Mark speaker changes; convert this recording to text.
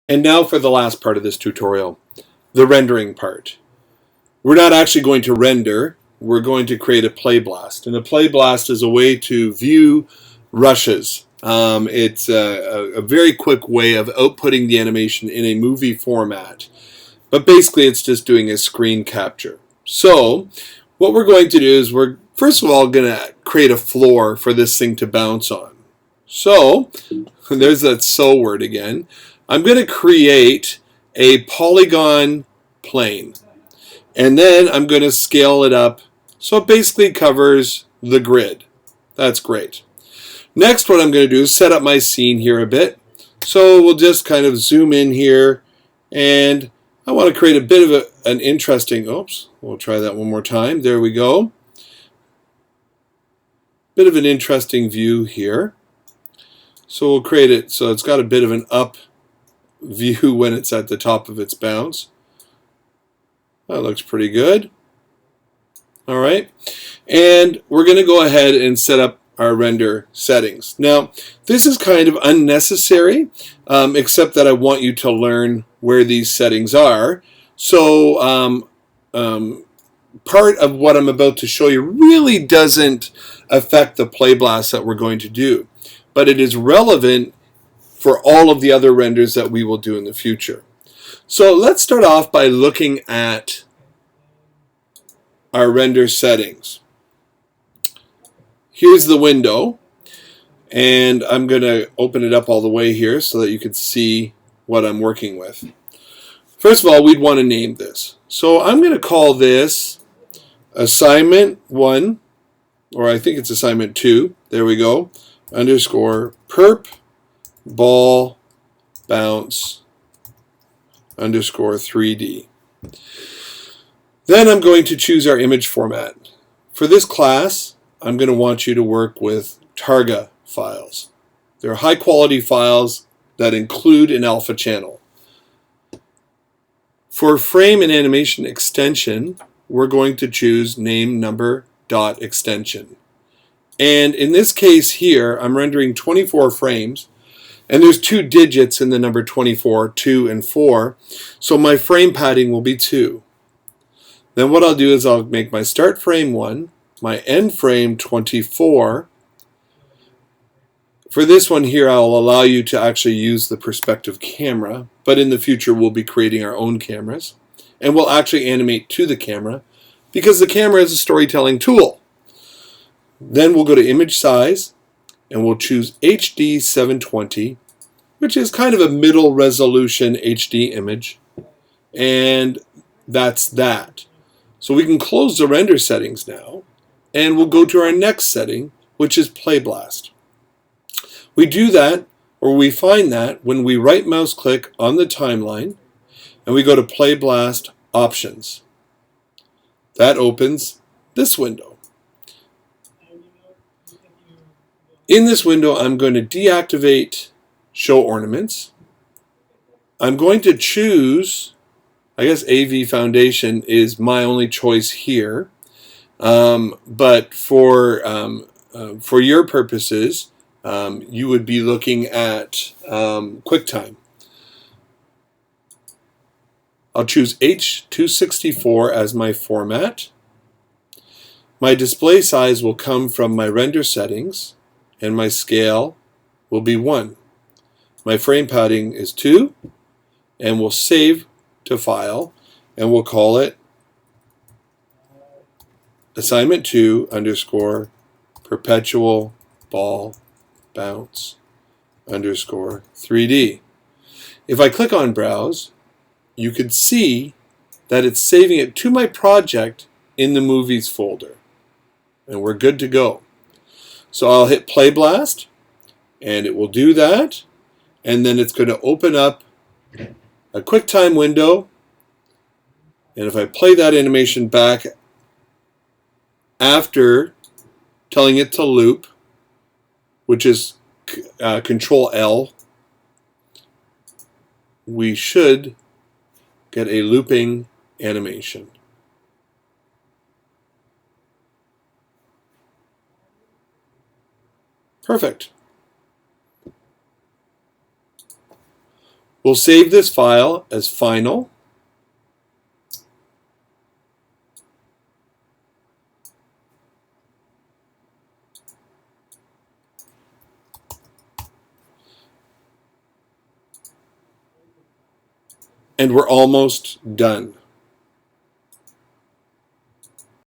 Speaker 1: And now for the last part of this tutorial, the rendering part. We're not actually going to render, we're going to create a play blast. And a play blast is a way to view rushes. It's a very quick way of outputting the animation in a movie format. But basically it's just doing a screen capture. So what we're going to do is we're first of all going to create a floor for this thing to bounce on. So there's that "so" word again. I'm going to create a polygon plane. And then I'm going to scale it up so it basically covers the grid. That's great. Next, what I'm going to do is set up my scene here a bit. So we'll just kind of zoom in here, and I want to create a bit of an interesting, oops, we'll try that one more time. There we go. Bit of an interesting view here. So we'll create it so it's got a bit of an up view when it's at the top of its bounce. That looks pretty good. All right. And we're going to go ahead and set up our render settings. Now, this is kind of unnecessary, except that I want you to learn where these settings are. So part of what I'm about to show you really doesn't affect the play blast that we're going to do, but it is relevant for all of the other renders that we will do in the future. So let's start off by looking at our render settings. Here's the window, and I'm going to open it up all the way here so that you can see what I'm working with. First of all, we'd want to name this. So I'm going to call this assignment 1, or I think it's assignment 2, there we go, underscore perp ball bounce underscore 3D. Then I'm going to choose our image format. For this class, I'm going to want you to work with Targa files. They're high quality files that include an alpha channel. For frame and animation extension, we're going to choose name number dot extension. And in this case here, I'm rendering 24 frames, and there's 2 digits in the number 24, 2 and 4, so my frame padding will be 2. Then what I'll do is I'll make my start frame 1, my end frame 24. For this one here, I'll allow you to actually use the perspective camera, but in the future we'll be creating our own cameras, and we'll actually animate to the camera because the camera is a storytelling tool. Then we'll go to image size, and we'll choose HD 720, which is kind of a middle resolution HD image, and that's that. So we can close the render settings now, and we'll go to our next setting, which is Play Blast. We do that, or we find that, when we right mouse click on the timeline, and we go to Play Blast Options. That opens this window. In this window, I'm going to deactivate Show Ornaments. I'm going to choose, I guess AV Foundation is my only choice here, but for your purposes, you would be looking at QuickTime. I'll choose H264 as my format. My display size will come from my render settings, and my scale will be 1. My frame padding is 2, and we'll save to file, and we'll call it assignment 2 underscore perpetual ball bounce underscore 3D. If I click on browse, you can see that it's saving it to my project in the movies folder, and we're good to go. So I'll hit Play Blast, and it will do that, and then it's going to open up a QuickTime window, and if I play that animation back after telling it to loop, which is Control L, we should get a looping animation. Perfect. We'll save this file as final. And we're almost done.